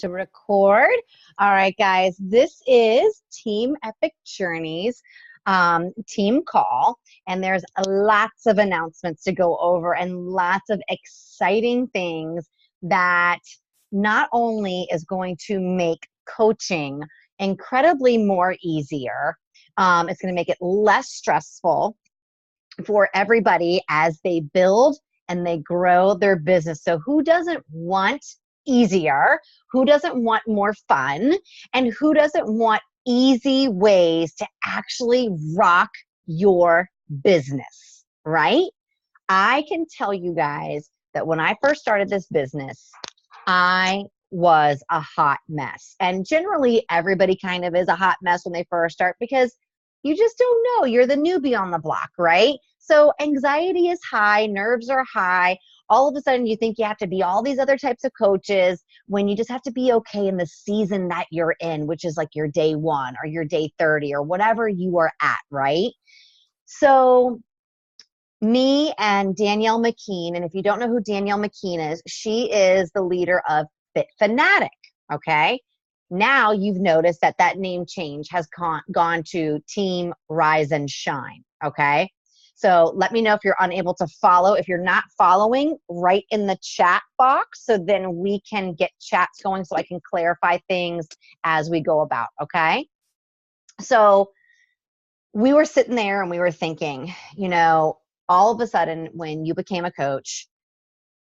to record. All right, guys, this is Team Epic Journeys team call, and there's lots of announcements to go over and lots of exciting things that not only is going to make coaching incredibly more easier, it's going to make it less stressful for everybody as they build and they grow their business. So who doesn't want easier? Who doesn't want more fun? And who doesn't want easy ways to actually rock your business, right? I can tell you guys that when I first started this business, I was a hot mess. And generally everybody kind of is a hot mess when they first start because you just don't know. You're the newbie on the block, right? So anxiety is high, nerves are high. All of a sudden you think you have to be all these other types of coaches when you just have to be okay in the season that you're in, which is like your day 1 or your day 30 or whatever you are at, right? So me and Danielle McKean, and if you don't know who Danielle McKean is, she is the leader of Fit Fanatic, okay? Now you've noticed that that name change has gone to Team Rise and Shine, okay? So let me know if you're unable to follow. If you're not following, write in the chat box so then we can get chats going so I can clarify things as we go about, okay? So we were sitting there and we were thinking, you know, all of a sudden when you became a coach,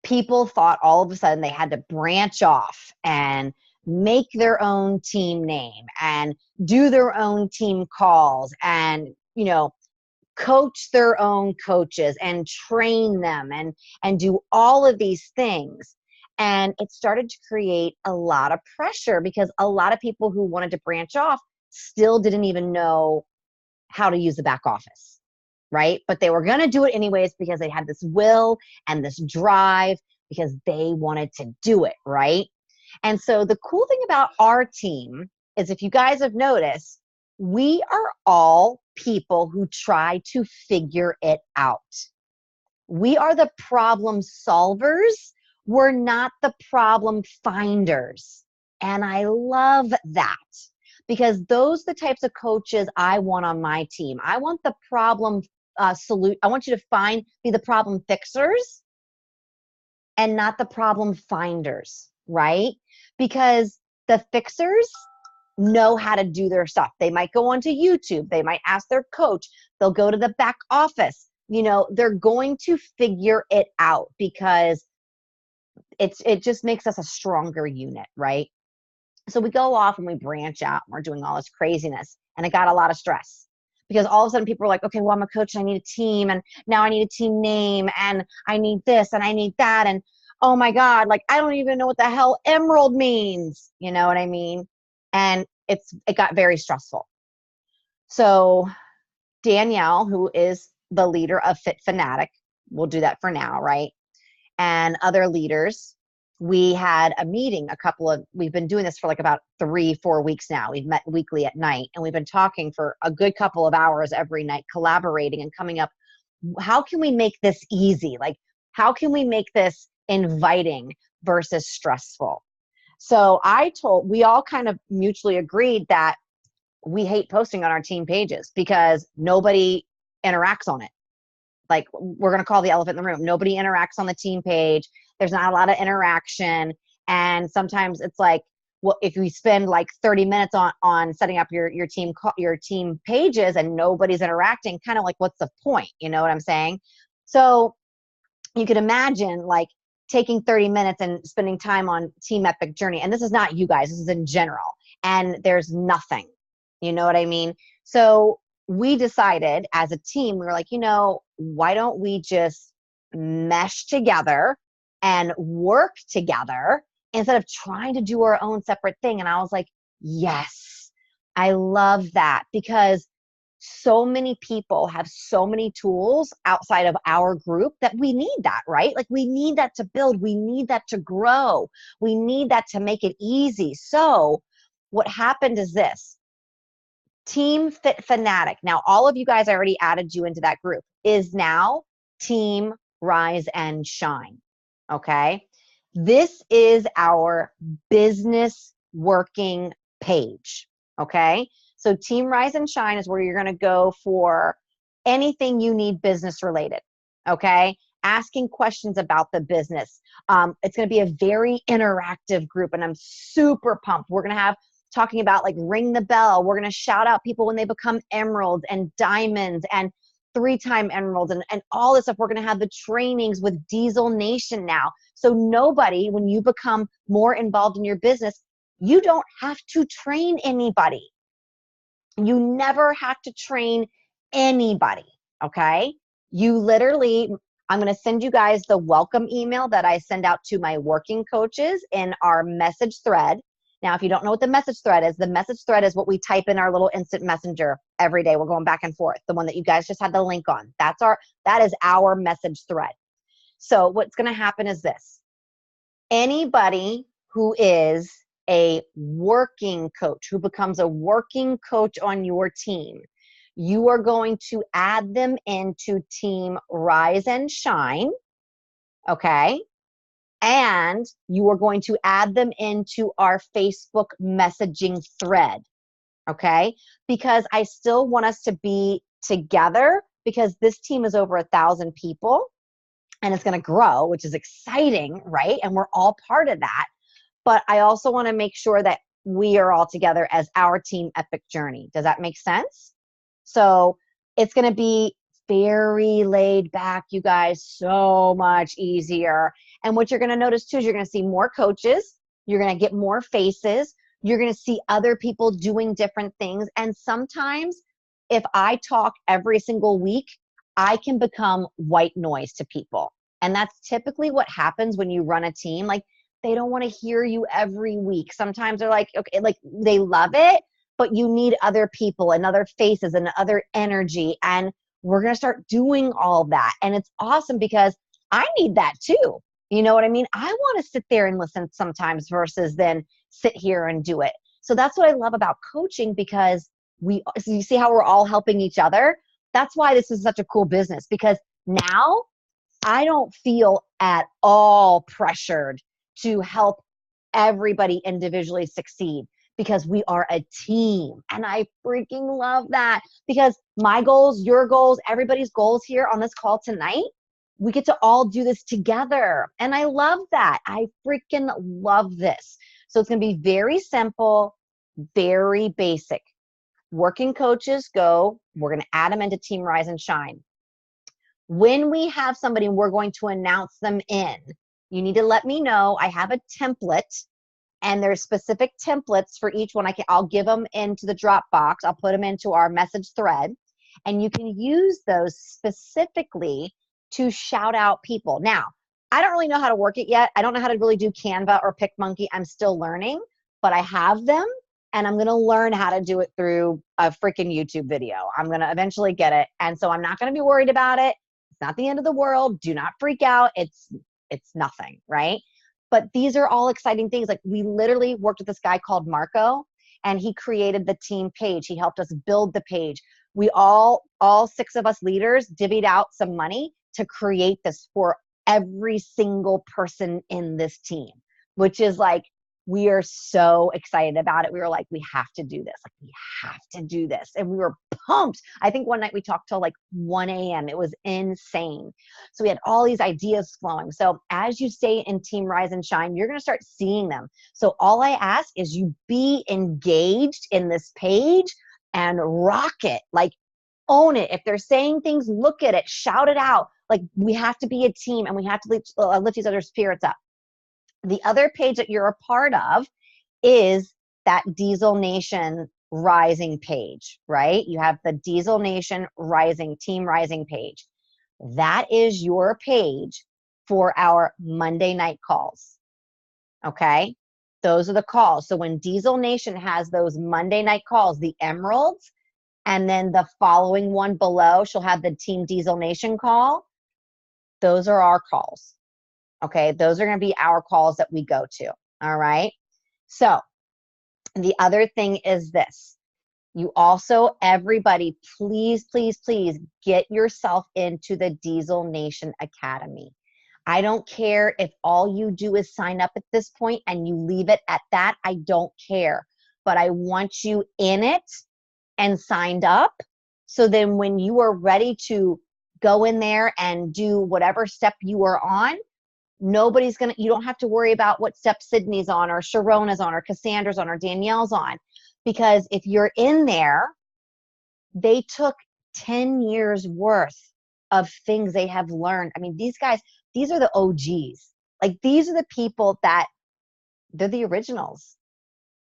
people thought all of a sudden they had to branch off and make their own team name and do their own team calls and, you know, coach their own coaches and train them and do all of these things. And it started to create a lot of pressure because a lot of people who wanted to branch off still didn't even know how to use the back office, right? But they were going to do it anyways because they had this will and this drive because they wanted to do it, right? And so the cool thing about our team is, if you guys have noticed, we are all people who try to figure it out. We are the problem solvers. We're not the problem finders. And I love that because those are the types of coaches I want on my team. I want the problem solution. I want you to be the problem fixers and not the problem finders, right? Because the fixers know how to do their stuff. They might go onto YouTube. They might ask their coach. They'll go to the back office. You know, they're going to figure it out because it just makes us a stronger unit, right? So we go off and we branch out and we're doing all this craziness. And it got a lot of stress because all of a sudden people are like, okay, well, I'm a coach and I need a team. And now I need a team name and I need this and I need that. And oh my God, like, I don't even know what the hell emerald means. You know what I mean? And it got very stressful. So Danielle, who is the leader of Fit Fanatic, we'll do that for now, right? And other leaders, we had a meeting we've been doing this for like about 3-4 weeks now. We've met weekly at night and we've been talking for a good couple of hours every night, collaborating and coming up, how can we make this easy? Like, how can we make this inviting versus stressful? So we all kind of mutually agreed that we hate posting on our team pages because nobody interacts on it. Like, we're going to call the elephant in the room. Nobody interacts on the team page. There's not a lot of interaction. And sometimes it's like, well, if we spend like 30 minutes on setting up your team pages and nobody's interacting, kind of like, what's the point? You know what I'm saying? So you could imagine like taking 30 minutes and spending time on Team Epic Journey. And this is not you guys, this is in general. And there's nothing, you know what I mean? So we decided as a team, we were like, you know, why don't we just mesh together and work together instead of trying to do our own separate thing? And I was like, yes, I love that, because so many people have so many tools outside of our group that we need that, right? Like, we need that to build. We need that to grow. We need that to make it easy. So what happened is this: Team Fit Fanatic. Now, all of you guys, I already added you into that group, is now Team Rise and Shine. Okay. This is our business working page, okay? So Team Rise and Shine is where you're gonna go for anything you need business related, okay? Asking questions about the business. It's gonna be a very interactive group, and I'm super pumped. We're gonna have talking about like ring the bell. We're gonna shout out people when they become emeralds and diamonds and 3-time emeralds and all this stuff. We're gonna have the trainings with Diesel Nation now. So nobody, when you become more involved in your business, you don't have to train anybody. You never have to train anybody, okay? You literally, I'm going to send you guys the welcome email that I send out to my working coaches in our message thread. Now, if you don't know what the message thread is what we type in our little instant messenger every day. We're going back and forth. The one that you guys just had the link on. That is our message thread. So what's going to happen is this. Anybody who is a working coach, who becomes a working coach on your team, you are going to add them into Team Rise and Shine, okay? And you are going to add them into our Facebook messaging thread, okay? Because I still want us to be together, because this team is over 1,000 people and it's going to grow, which is exciting, right? And we're all part of that. But I also want to make sure that we are all together as our Team Epic Journey. Does that make sense? So it's going to be very laid back, you guys, so much easier. And what you're going to notice too is you're going to see more coaches. You're going to get more faces. You're going to see other people doing different things. And sometimes if I talk every single week, I can become white noise to people. And that's typically what happens when you run a team. Like, they don't want to hear you every week. Sometimes they're like, okay, like they love it, but you need other people and other faces and other energy. And we're going to start doing all that. And it's awesome because I need that too. You know what I mean? I want to sit there and listen sometimes versus then sit here and do it. So that's what I love about coaching, because so you see how we're all helping each other. That's why this is such a cool business, because now I don't feel at all pressured to help everybody individually succeed, because we are a team. And I freaking love that, because my goals, your goals, everybody's goals here on this call tonight, we get to all do this together. And I love that. I freaking love this. So it's going to be very simple, very basic. Working coaches go, we're going to add them into Team Rise and Shine. When we have somebody, we're going to announce them in. You need to let me know. I have a template, and there's specific templates for each one. I'll give them into the Dropbox. I'll put them into our message thread, and you can use those specifically to shout out people. Now, I don't really know how to work it yet. I don't know how to really do Canva or PicMonkey. I'm still learning, but I have them, and I'm going to learn how to do it through a freaking YouTube video. I'm going to eventually get it, and so I'm not going to be worried about it. It's not the end of the world. Do not freak out. It's nothing, right? But these are all exciting things. Like, we literally worked with this guy called Marco, and he created the team page. He helped us build the page. We all 6 of us leaders divvied out some money to create this for every single person in this team, which is like, we are so excited about it. We were like, we have to do this. Like, we have to do this. And we were pumped. I think one night we talked till like 1 a.m. It was insane. So we had all these ideas flowing. So as you stay in Team Rise and Shine, you're going to start seeing them. So all I ask is you be engaged in this page and rock it. Like, own it. If they're saying things, look at it, shout it out. Like, we have to be a team, and we have to lift each other's spirits up. The other page that you're a part of is that Diesel Nation Rising page, right? You have the Diesel Nation Rising, Team Rising page. That is your page for our Monday night calls, okay? Those are the calls. So when Diesel Nation has those Monday night calls, the Emeralds, and then the following one below, she'll have the Team Diesel Nation call. Those are our calls. Okay, those are going to be our calls that we go to. All right. So the other thing is this. You also, everybody, please, please, please get yourself into the Diesel Nation Academy. I don't care if all you do is sign up at this point and you leave it at that. I don't care. But I want you in it and signed up. So then when you are ready to go in there and do whatever step you are on, you don't have to worry about what step Sydney's on or Sharona's on or Cassandra's on or Danielle's on. Because if you're in there, they took 10 years worth of things they have learned. I mean, these guys, these are the OGs. Like, these are the people that they're the originals.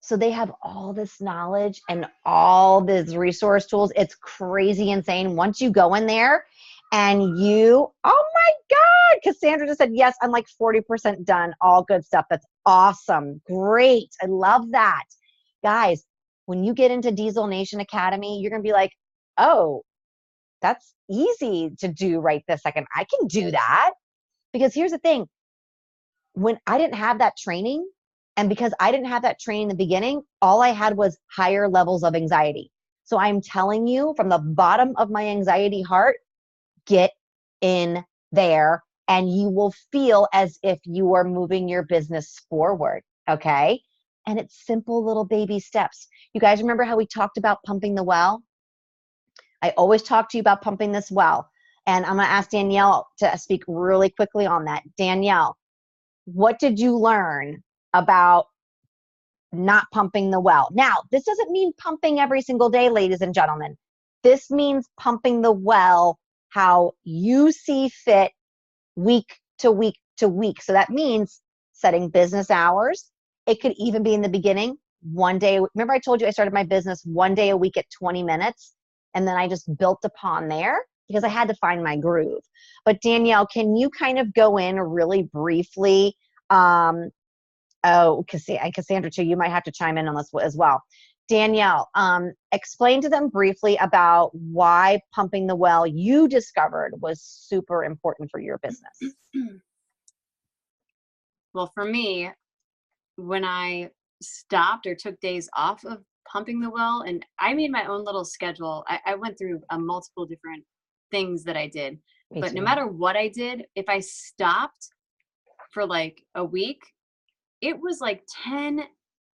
So they have all this knowledge and all these resource tools. It's crazy insane. Once you go in there and oh my God, Cassandra just said, yes, I'm like 40% done. All good stuff. That's awesome. Great. I love that. Guys, when you get into Diesel Nation Academy, you're going to be like, oh, that's easy to do right this second. I can do that. Because here's the thing. When I didn't have that training, and because I didn't have that training in the beginning, all I had was higher levels of anxiety. So I'm telling you from the bottom of my anxiety heart, get in there and you will feel as if you are moving your business forward. Okay. And it's simple little baby steps. You guys remember how we talked about pumping the well? I always talk to you about pumping this well. And I'm going to ask Danielle to speak really quickly on that. Danielle, what did you learn about not pumping the well? Now, this doesn't mean pumping every single day, ladies and gentlemen. This means pumping the well how you see fit, week to week to week. So that means setting business hours. It could even be in the beginning, one day. Remember I told you I started my business one day a week at 20 minutes, and then I just built upon there because I had to find my groove. But Danielle, can you kind of go in really briefly? Cassandra too, you might have to chime in on this as well. Danielle, explain to them briefly about why pumping the well you discovered was super important for your business. Well, for me, when I stopped or took days off of pumping the well, and I made my own little schedule. I went through multiple different things that I did. But no matter what I did, if I stopped for like a week, it was like 10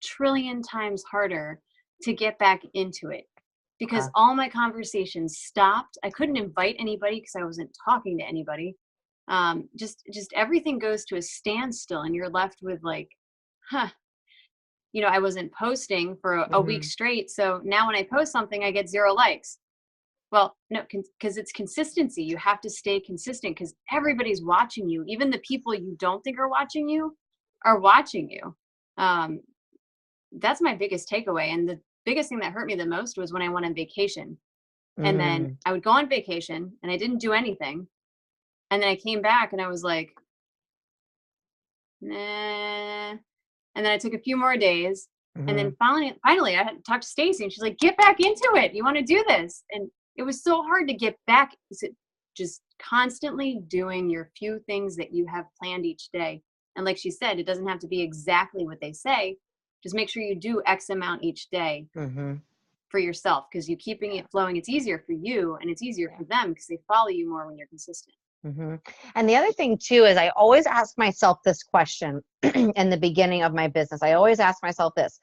trillion times harder to get back into it because all my conversations stopped. I couldn't invite anybody because I wasn't talking to anybody. Just everything goes to a standstill and you're left with like, I wasn't posting for a week straight. So now when I post something, I get 0 likes. Well, no, because it's consistency. You have to stay consistent because everybody's watching you. Even the people you don't think are watching you are watching you. That's my biggest takeaway. And the biggest thing that hurt me the most was when I went on vacation. And then I would go on vacation and I didn't do anything. And then I came back and I was like, nah. And then I took a few more days. And then finally I had to talk to Stacy and she's like, get back into it. You want to do this? And it was so hard to get back. Just constantly doing your few things that you have planned each day. And like she said, it doesn't have to be exactly what they say. Just make sure you do X amount each day for yourself, because you keeping it flowing, it's easier for you and it's easier for them because they follow you more when you're consistent. And the other thing too is I always ask myself this question in the beginning of my business. I always ask myself this,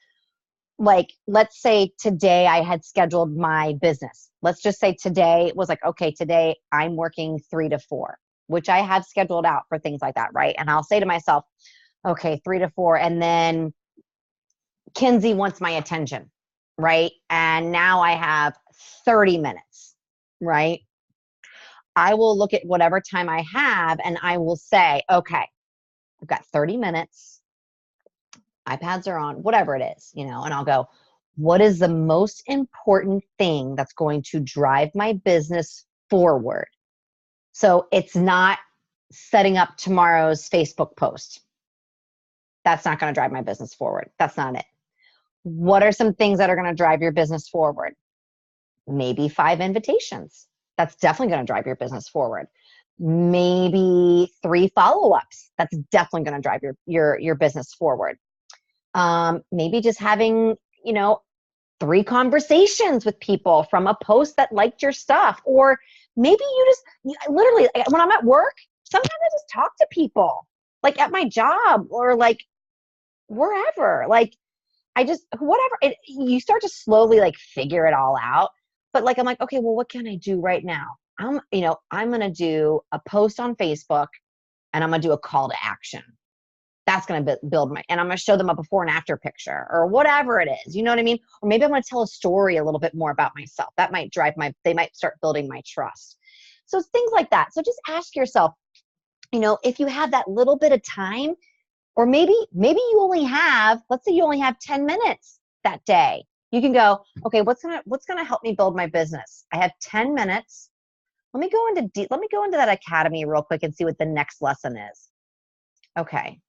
like, let's say today I had scheduled my business. Let's just say today it was like, okay, today I'm working 3 to 4, which I have scheduled out for things like that, right? And I'll say to myself, okay, 3 to 4. And then Kinsey wants my attention, right? And now I have 30 minutes, right? I will look at whatever time I have and I will say, okay, I've got 30 minutes. iPads are on, whatever it is, and I'll go, what is the most important thing that's going to drive my business forward? So it's not setting up tomorrow's Facebook post. That's not going to drive my business forward. That's not it. What are some things that are going to drive your business forward? Maybe 5 invitations. That's definitely going to drive your business forward. Maybe 3 follow-ups. That's definitely going to drive your business forward. Maybe just having, 3 conversations with people from a post that liked your stuff. Or maybe literally, when I'm at work, sometimes I just talk to people, like at my job or like wherever. Like I just, whatever. You start to slowly like figure it all out. But like, I'm like, okay, well, what can I do right now? I'm going to do a post on Facebook and I'm going to do a call to action. That's going to build and I'm going to show them a before and after picture or whatever it is. You know what I mean? Or maybe I'm going to tell a story a little bit more about myself. That might they might start building my trust. So it's things like that. So just ask yourself, if you have that little bit of time, or maybe you only have, let's say you only have 10 minutes that day. You can go, okay, what's gonna help me build my business? I have 10 minutes. Let me go into that academy real quick and see what the next lesson is. Okay.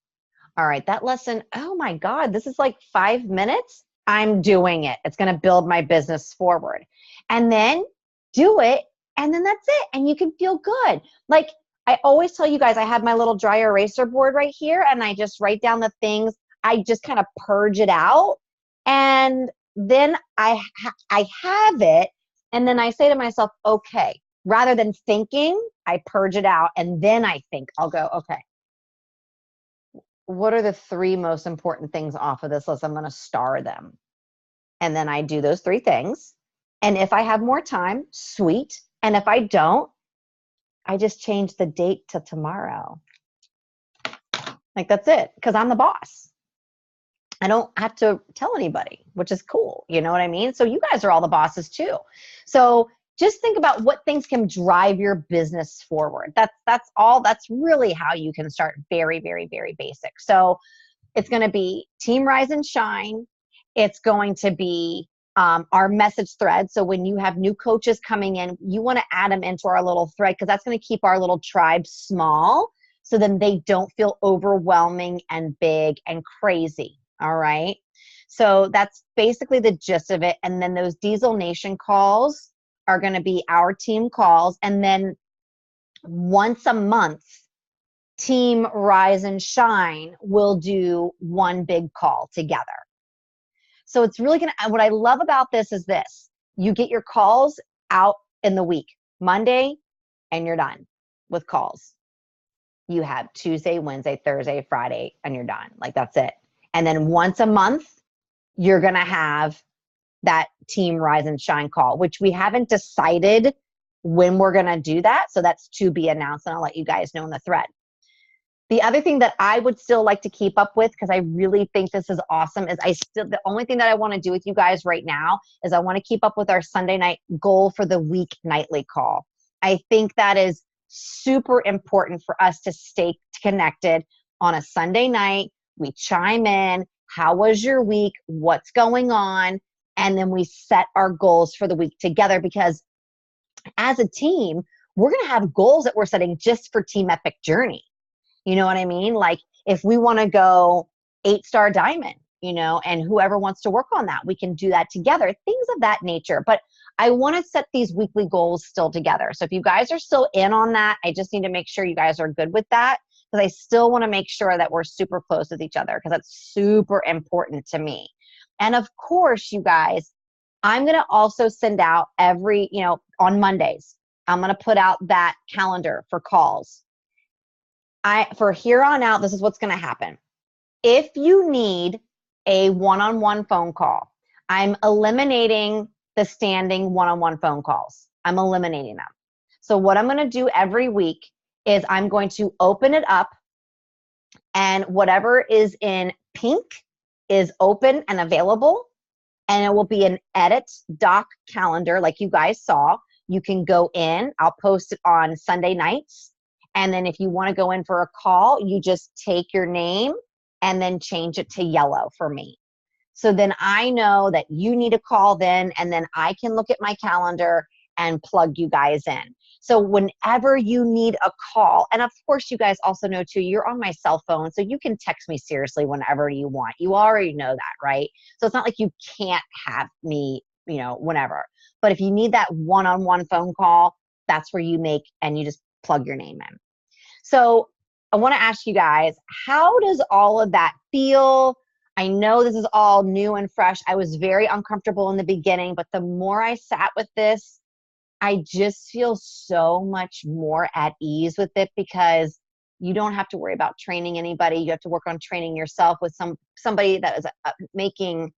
All right, that lesson, oh my God, this is like 5 minutes. I'm doing it. It's gonna build my business forward. And then do it, and then that's it. And you can feel good. Like I always tell you guys, I have my little dry eraser board right here, and I just write down the things. I just kind of purge it out, and then I have it, and then I say to myself, okay, rather than thinking, I purge it out, and then I think. I'll go, okay, what are the 3 most important things off of this list? I'm going to star them, and then I do those 3 things, and if I have more time, sweet, and if I don't, I just change the date to tomorrow. Like that's it, because I'm the boss. I don't have to tell anybody, which is cool. You know what I mean? So you guys are all the bosses too. So just think about what things can drive your business forward. That's all. That's really how you can start. Very, very, very basic. So it's going to be Team Rise and Shine. It's going to be our message thread. So when you have new coaches coming in, you want to add them into our little thread, because that's going to keep our little tribe small, so then they don't feel overwhelming and big and crazy. All right. So that's basically the gist of it. And then those Diesel Nation calls are going to be our team calls. And then once a month, Team Rise and Shine will do one big call together. So it's really what I love about this is this: you get your calls out in the week, Monday, and you're done with calls. You have Tuesday, Wednesday, Thursday, Friday, and you're done. Like that's it. And then once a month, you're going to have that Team Rise and Shine call, which we haven't decided when we're going to do that. So that's to be announced, and I'll let you guys know in the thread. The other thing that I would still like to keep up with, because I really think this is awesome, is the only thing that I want to do with you guys right now is I want to keep up with our Sunday night goal for the week nightly call. I think that is super important for us to stay connected on a Sunday night. We chime in. How was your week? What's going on? And then we set our goals for the week together, because as a team, we're going to have goals that we're setting just for Team Epic Journey. You know what I mean? Like if we want to go 8-star diamond, and whoever wants to work on that, we can do that together, things of that nature. But I want to set these weekly goals still together. So if you guys are still in on that, I just need to make sure you guys are good with that, because I still want to make sure that we're super close with each other, because that's super important to me. And of course, you guys, I'm going to also send out on Mondays, I'm going to put out that calendar for calls. For here on out, this is what's going to happen. If you need a one-on-one phone call, I'm eliminating the standing one-on-one phone calls. I'm eliminating them. So what I'm going to do every week is I'm going to open it up, and whatever is in pink is open and available, and it will be an edit doc calendar like you guys saw. You can go in. I'll post it on Sunday nights. And then if you want to go in for a call, you just take your name and then change it to yellow for me. So then I know that you need a call then, and then I can look at my calendar and plug you guys in. So whenever you need a call, and of course you guys also know too, you're on my cell phone, so you can text me seriously whenever you want. You already know that, right? So it's not like you can't have me, whenever. But if you need that one-on-one phone call, that's where you just plug your name in. So I want to ask you guys, how does all of that feel? I know this is all new and fresh. I was very uncomfortable in the beginning, but the more I sat with this, I just feel so much more at ease with it because you don't have to worry about training anybody. You have to work on training yourself with somebody that is making,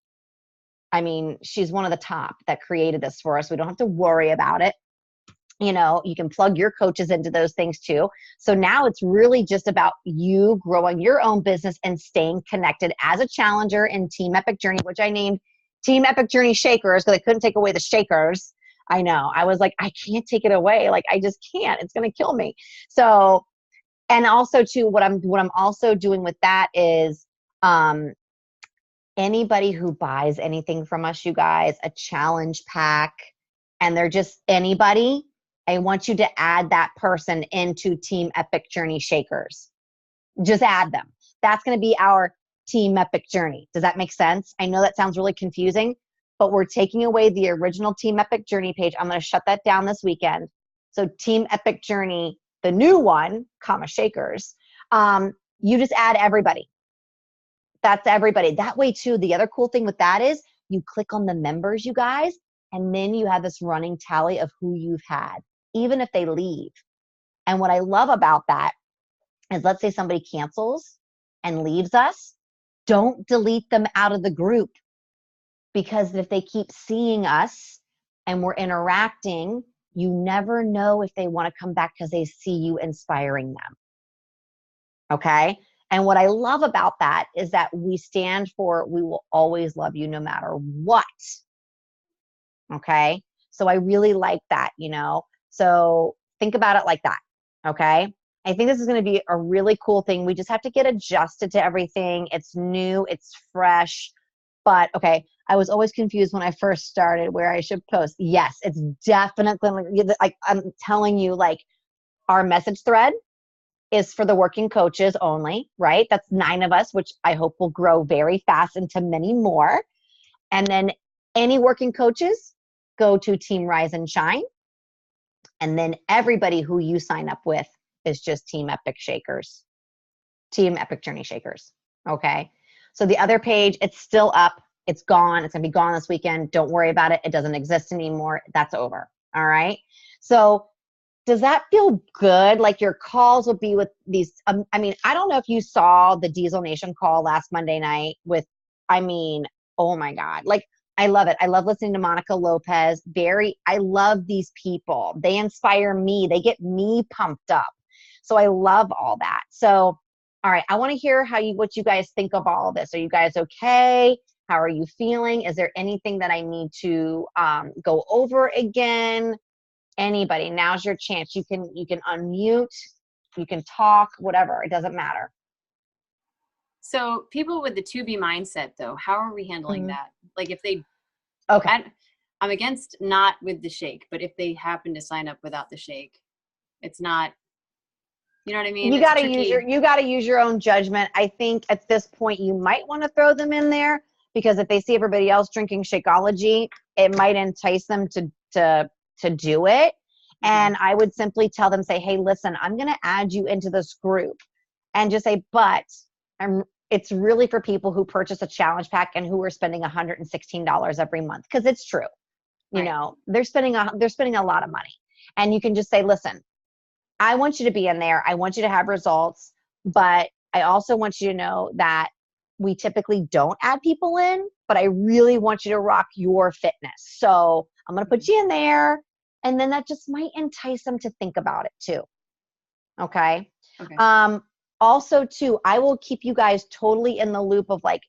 I mean, she's one of the top that created this for us. We don't have to worry about it. You know, you can plug your coaches into those things too. So now it's really just about you growing your own business and staying connected as a challenger in Team Epic Journey, which I named Team Epic Journey Shakers because I couldn't take away the shakers. I know. I was like, I can't take it away. Like, I just can't. It's going to kill me. So, and also too, what I'm also doing with that is, anybody who buys anything from us, you guys, a challenge pack, and they're just anybody, I want you to add that person into Team Epic Journey Shakers. Just add them. That's going to be our Team Epic Journey. Does that make sense? I know that sounds really confusing, but we're taking away the original Team Epic Journey page. I'm going to shut that down this weekend. So Team Epic Journey, the new one, comma Shakers, you just add everybody. That's everybody. That way too, the other cool thing with that is you click on the members, you guys, and then you have this running tally of who you've had, even if they leave. And what I love about that is, let's say somebody cancels and leaves us, don't delete them out of the group, because if they keep seeing us and we're interacting, you never know if they want to come back because they see you inspiring them. Okay? And what I love about that is that we stand for, we will always love you no matter what. Okay? So I really like that, you know? So think about it like that. Okay? I think this is going to be a really cool thing. We just have to get adjusted to everything. It's new, it's fresh. But okay, I was always confused when I first started where I should post. Yes, it's definitely, like I'm telling you, like our message thread is for the working coaches only, right? That's 9 of us, which I hope will grow very fast into many more. And then any working coaches go to Team Rise and Shine. And then everybody who you sign up with is just Team Epic Shakers, Team Epic Journey Shakers. Okay. So the other page, it's still up. It's gone. It's going to be gone this weekend. Don't worry about it. It doesn't exist anymore. That's over. All right. So does that feel good? Like your calls will be with these, I mean, I don't know if you saw the Diesel Nation call last Monday night with, I mean, oh my God. Like, I love it. I love listening to Monica Lopez. I love these people. They inspire me. They get me pumped up. So I love all that. So, all right. I want to hear what you guys think of all of this. Are you guys okay? How are you feeling? Is there anything that I need to go over again? Anybody, now's your chance. You can unmute, you can talk, whatever. It doesn't matter. So people with the 2B mindset, though, how are we handling that? Like if they, okay, I'm against not with the shake, but if they happen to sign up without the shake, it's not, you know what I mean? You got to use your own judgment. I think at this point you might want to throw them in there, because if they see everybody else drinking Shakeology, it might entice them to do it. And I would simply tell them, say, hey, listen, I'm going to add you into this group, and just say, but it's really for people who purchase a challenge pack and who are spending $116 every month. Cause it's true. You know, they're spending a lot of money, and you can just say, listen, I want you to be in there. I want you to have results, but I also want you to know that we typically don't add people in, but I really want you to rock your fitness. So I'm going to put you in there, and then that just might entice them to think about it too. Okay. Also too, I will keep you guys totally in the loop of like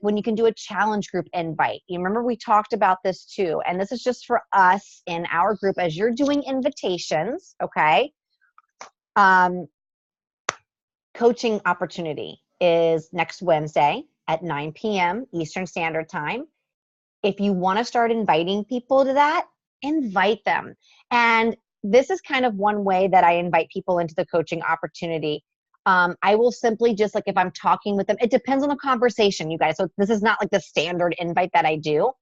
when you can do a challenge group invite. You remember we talked about this too, and this is just for us in our group as you're doing invitations. Okay. Coaching opportunity is next Wednesday at 9 p.m. Eastern Standard Time. If you want to start inviting people to that, invite them. And this is kind of one way that I invite people into the coaching opportunity. I will simply just, like, if I'm talking with them, it depends on the conversation, you guys. So this is not like the standard invite that I do,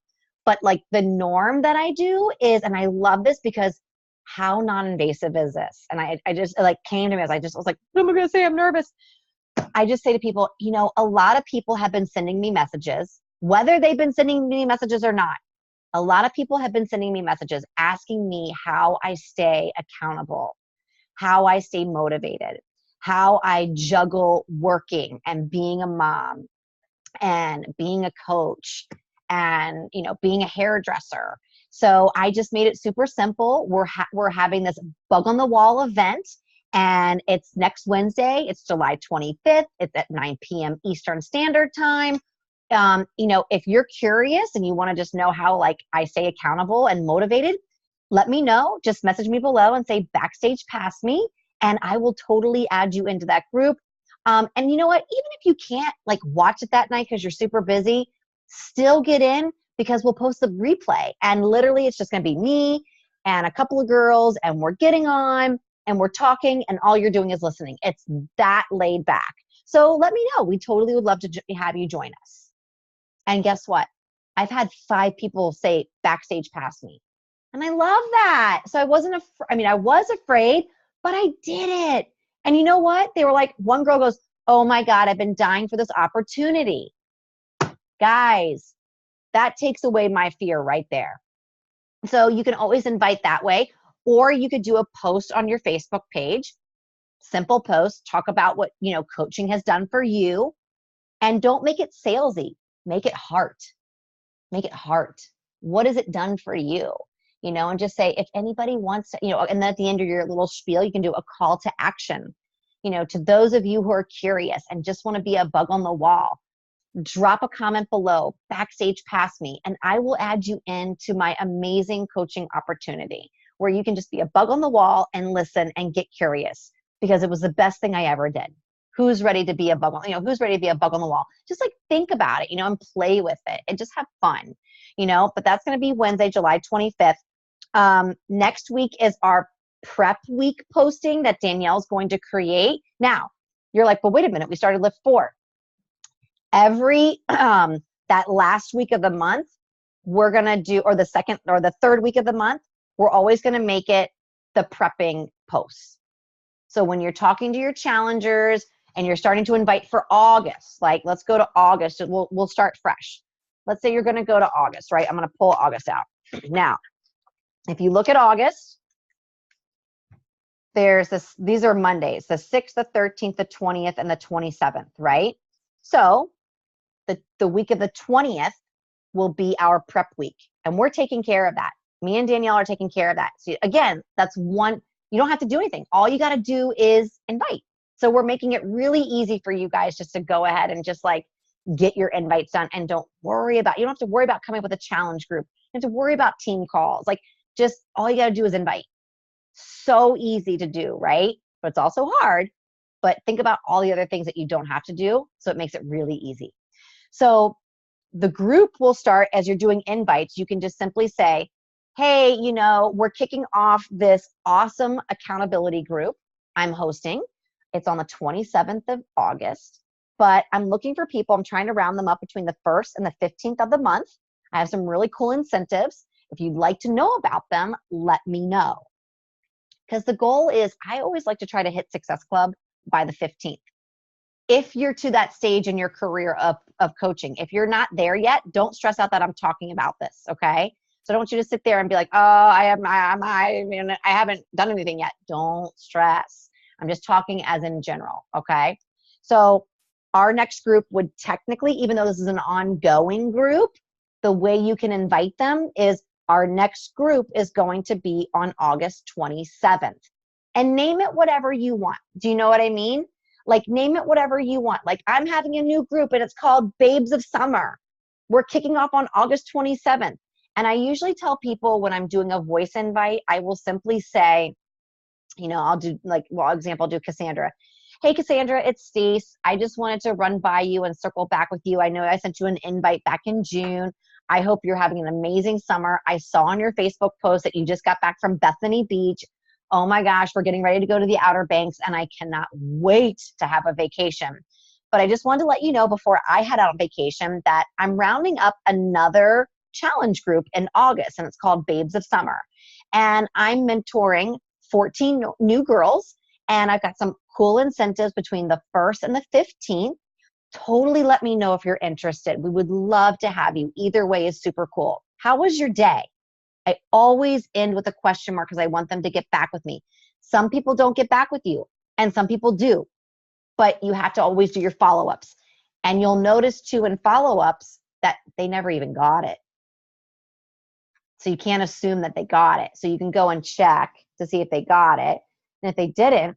but like the norm that I do is, and I love this because how non-invasive is this? And I just like came to me as I was like, what am I going to say? I'm nervous. I just say to people, you know, a lot of people have been sending me messages, whether they've been sending me messages or not. A lot of people have been sending me messages asking me how I stay accountable, how I stay motivated, how I juggle working and being a mom and being a coach and, you know, being a hairdresser. So I just made it super simple. We're having this bug on the wall event, and it's next Wednesday. It's July 25th. It's at 9 p.m. Eastern Standard Time. You know, if you're curious and you want to just know how, like, I stay accountable and motivated, let me know. Just message me below and say backstage pass me, and I will totally add you into that group. And you know what? Even if you can't like watch it that night because you're super busy, still get in, because we'll post the replay. And literally it's just going to be me and a couple of girls, and we're getting on and we're talking, and all you're doing is listening. It's that laid back. So let me know. We totally would love to have you join us. And guess what? I've had 5 people say backstage pass me. And I love that. So I wasn't, I was afraid, but I did it. And you know what? They were like, one girl goes, oh my God, I've been dying for this opportunity. Guys, that takes away my fear right there. So you can always invite that way, or you could do a post on your Facebook page, simple post, talk about what, you know, coaching has done for you, and don't make it salesy. Make it heart. Make it heart. What has it done for you? You know, and just say, if anybody wants to, you know, and then at the end of your little spiel, you can do a call to action, you know, to those of you who are curious and just want to be a bug on the wall. Drop a comment below, backstage pass me, and I will add you into my amazing coaching opportunity where you can just be a bug on the wall and listen and get curious, because it was the best thing I ever did. Who's ready to be a bug on, you know, who's ready to be a bug on the wall? Just like think about it, you know, and play with it and just have fun, you know. But that's going to be Wednesday, July 25th. Next week is our prep week posting that Danielle's going to create. Now, you're like, well, wait a minute, we started Lift 4. Every, that last week of the month, we're going to do, or the second or the third week of the month, we're always going to make it the prepping posts. So when you're talking to your challengers and you're starting to invite for August, like let's go to August, we'll start fresh. Let's say you're going to go to August, right? I'm going to pull August out. Now, if you look at August, these are Mondays, the 6th, the 13th, the 20th, and the 27th, right? So the week of the 20th will be our prep week, and we're taking care of that. Me and Danielle are taking care of that. So again, that's one, you don't have to do anything. All you got to do is invite. So we're making it really easy for you guys just to go ahead and just like get your invites done, and you don't have to worry about coming up with a challenge group. You don't have to worry about team calls. Like, just all you got to do is invite. So easy to do, right? But it's also hard. But think about all the other things that you don't have to do. So it makes it really easy. So the group will start as you're doing invites. You can just simply say, hey, you know, we're kicking off this awesome accountability group I'm hosting. It's on the 27th of August, but I'm looking for people. I'm trying to round them up between the 1st and the 15th of the month. I have some really cool incentives. If you'd like to know about them, let me know. Because the goal is, I always like to try to hit Success Club by the 15th. If you're to that stage in your career of coaching, if you're not there yet, don't stress out that I'm talking about this, okay? So I don't want you to sit there and be like, oh, I haven't done anything yet. Don't stress. I'm just talking as in general, okay? So our next group would technically, even though this is an ongoing group, the way you can invite them is our next group is going to be on August 27th. And name it whatever you want. Do you know what I mean? Like, name it whatever you want. Like, I'm having a new group and it's called Babes of Summer. We're kicking off on August 27th. And I usually tell people when I'm doing a voice invite, I will simply say, you know, I'll do like, well, example, I'll do Cassandra. Hey, Cassandra, it's Stace. I just wanted to run by you and circle back with you. I know I sent you an invite back in June. I hope you're having an amazing summer. I saw on your Facebook post that you just got back from Bethany Beach. Oh my gosh, we're getting ready to go to the Outer Banks, and I cannot wait to have a vacation. But I just wanted to let you know before I head out on vacation that I'm rounding up another challenge group in August, and it's called Babes of Summer. And I'm mentoring 14 new girls, and I've got some cool incentives between the 1st and the 15th. Totally let me know if you're interested. We would love to have you. Either way is super cool. how was your day? I always end with a question mark because I want them to get back with me. Some people don't get back with you and some people do, but you have to always do your follow-ups. And you'll notice too in follow-ups that they never even got it. So you can't assume that they got it. So you can go and check to see if they got it. And if they didn't,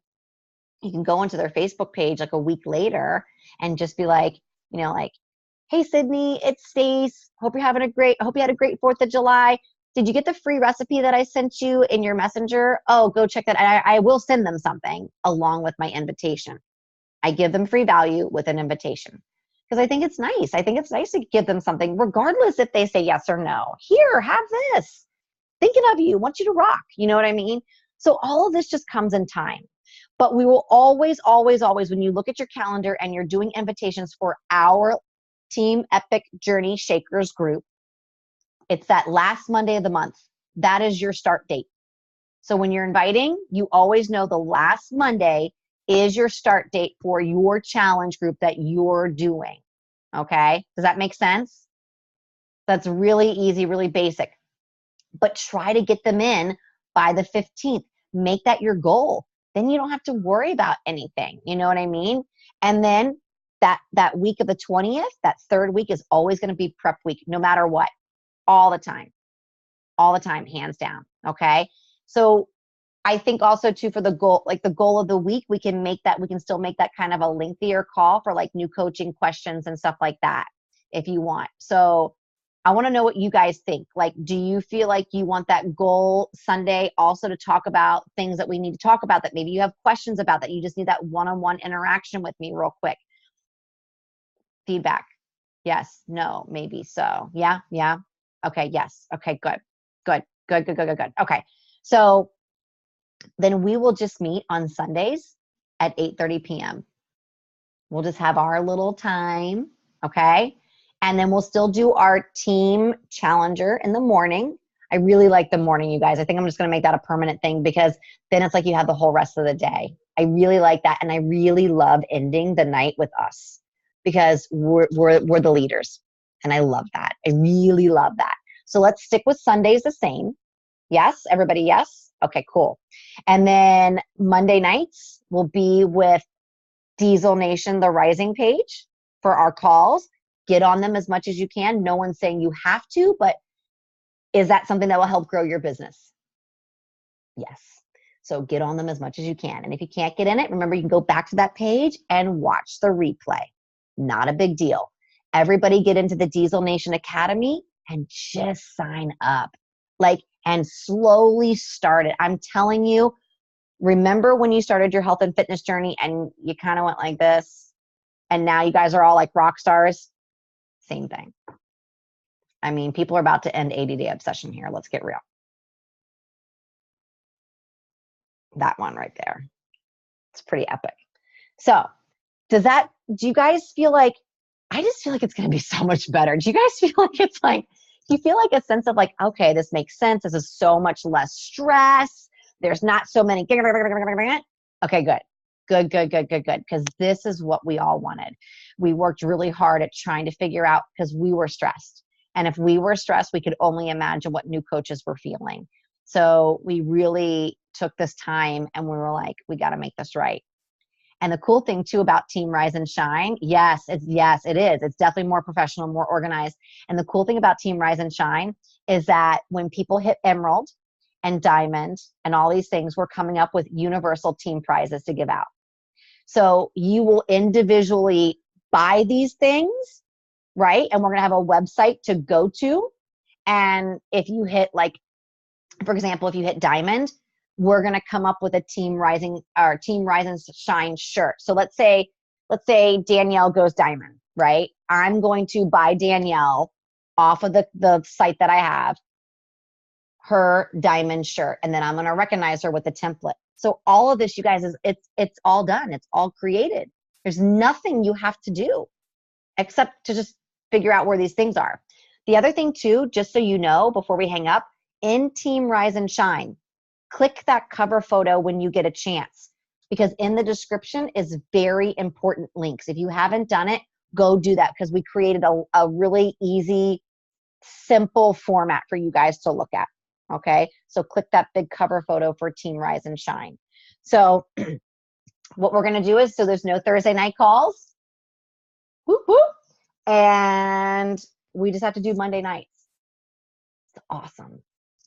you can go into their Facebook page like a week later and just be like, you know, like, hey, Sydney, it's Stace. I hope you had a great 4th of July. Did you get the free recipe that I sent you in your messenger? Oh, go check that. I will send them something along with my invitation. I give them free value with an invitation because I think it's nice. I think it's nice to give them something regardless if they say yes or no. Here, have this. Thinking of you, want you to rock. You know what I mean? So all of this just comes in time. But we will always, always, always, when you look at your calendar and you're doing invitations for our Team Epic Journey Shakers group, it's that last Monday of the month. That is your start date. So when you're inviting, you always know the last Monday is your start date for your challenge group that you're doing. Okay? Does that make sense? That's really easy, really basic. But try to get them in by the 15th. Make that your goal. Then you don't have to worry about anything. You know what I mean? And then that week of the 20th, that third week is always going to be prep week, no matter what. All the time, hands down. Okay. So I think also too, for the goal, like the goal of the week, we can still make that kind of a lengthier call for like new coaching questions and stuff like that if you want. So I want to know what you guys think. Like, do you feel like you want that goal Sunday also to talk about things that we need to talk about that maybe you have questions about, that you just need that one-on-one interaction with me real quick? Feedback. Yes, no, maybe so. Yeah. Okay, yes. Okay, good. Okay, so then we will just meet on Sundays at 8:30 p.m. We'll just have our little time, okay? And then we'll still do our team challenger in the morning. I really like the morning, you guys. I think I'm just going to make that a permanent thing because then it's like you have the whole rest of the day. I really like that, and I really love ending the night with us because we're the leaders, and I love that. I really love that. So let's stick with Sundays the same. Yes, everybody, yes? Okay, cool. And then Monday nights will be with Diesel Nation, the Rising page for our calls. Get on them as much as you can. No one's saying you have to, but is that something that will help grow your business? Yes. So get on them as much as you can. And if you can't get in it, remember you can go back to that page and watch the replay. Not a big deal. Everybody get into the Diesel Nation Academy and just sign up. And slowly start it. I'm telling you, remember when you started your health and fitness journey and you kind of went like this, and now you guys are all like rock stars? Same thing. I mean, people are about to end 80-day obsession here. Let's get real. That one right there. It's pretty epic. So do you guys feel like, I just feel like it's going to be so much better. Do you guys feel like do you feel like a sense of like, okay, this makes sense. This is so much less stress. There's not so many. Okay, good. Because this is what we all wanted. We worked really hard at trying to figure out, because we were stressed. And if we were stressed, we could only imagine what new coaches were feeling. So we really took this time and we were like, we got to make this right. And the cool thing too about Team Rise and Shine, yes, it is. It's definitely more professional, more organized. And the cool thing about Team Rise and Shine is that when people hit Emerald and Diamond and all these things, we're coming up with universal team prizes to give out. So you will individually buy these things, right? And we're going to have a website to go to. And if you hit for example, if you hit Diamond, we're going to come up with a Team Rise and Shine shirt. So let's say Danielle goes Diamond, right? I'm going to buy Danielle off of the site that I have her Diamond shirt, and then I'm going to recognize her with the template. So all of this, you guys, it's all done. It's all created. There's nothing you have to do except to just figure out where these things are. The other thing too, just so you know, before we hang up, in Team Rise and Shine, click that cover photo when you get a chance, because in the description is very important links. If you haven't done it, go do that, because we created a really easy simple format for you guys to look at. Okay, so click that big cover photo for Team Rise and Shine. So what we're going to do is, so there's no Thursday night calls. Whoop, whoop. And we just have to do Monday nights. It's awesome.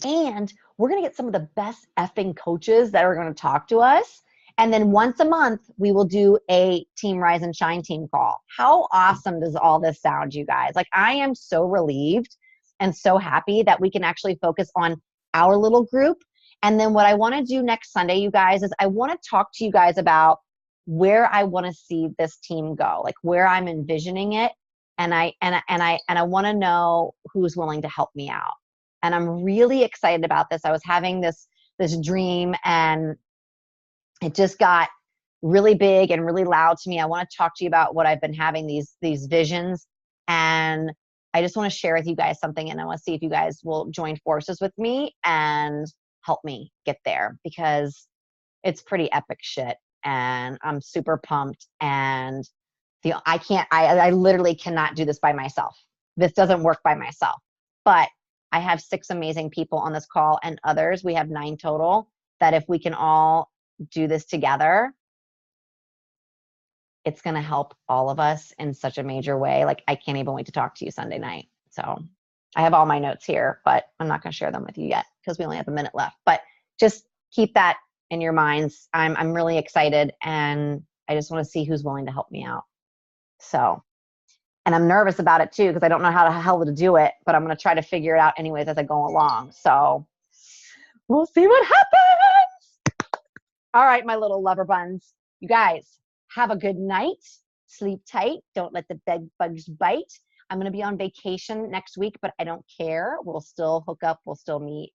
And we're going to get some of the best effing coaches that are going to talk to us. And then once a month, we will do a Team Rise and Shine team call. How awesome does all this sound, you guys? Like, I am so relieved and so happy that we can actually focus on our little group. And then what I want to do next Sunday, you guys, is I want to talk to you guys about where I want to see this team go, like where I'm envisioning it. And I want to know who's willing to help me out. And I'm really excited about this. I was having this dream, and it just got really big and really loud to me. I want to talk to you about what I've been having, these visions. And I just want to share with you guys something, and I want to see if you guys will join forces with me and help me get there, because it's pretty epic shit. And I'm super pumped. And I literally cannot do this by myself. This doesn't work by myself. But I have 6 amazing people on this call, and others, we have 9 total, that if we can all do this together, it's going to help all of us in such a major way. Like, I can't even wait to talk to you Sunday night. So I have all my notes here, but I'm not going to share them with you yet because we only have a minute left. But just keep that in your minds. I'm really excited, and I just want to see who's willing to help me out. So, and I'm nervous about it too, because I don't know how the hell to do it, but I'm going to try to figure it out anyways as I go along. So we'll see what happens. All right, my little lover buns. You guys, have a good night. Sleep tight. Don't let the bed bugs bite. I'm going to be on vacation next week, but I don't care. We'll still hook up. We'll still meet.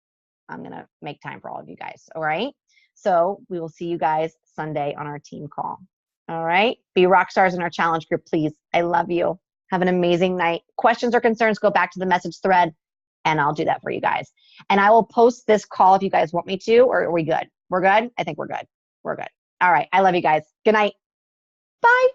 I'm going to make time for all of you guys. All right. So we will see you guys Sunday on our team call. All right. Be rock stars in our challenge group, please. I love you. Have an amazing night. Questions or concerns, go back to the message thread, and I'll do that for you guys. And I will post this call if you guys want me to, or are we good? We're good? I think we're good. We're good. All right. I love you guys. Good night. Bye.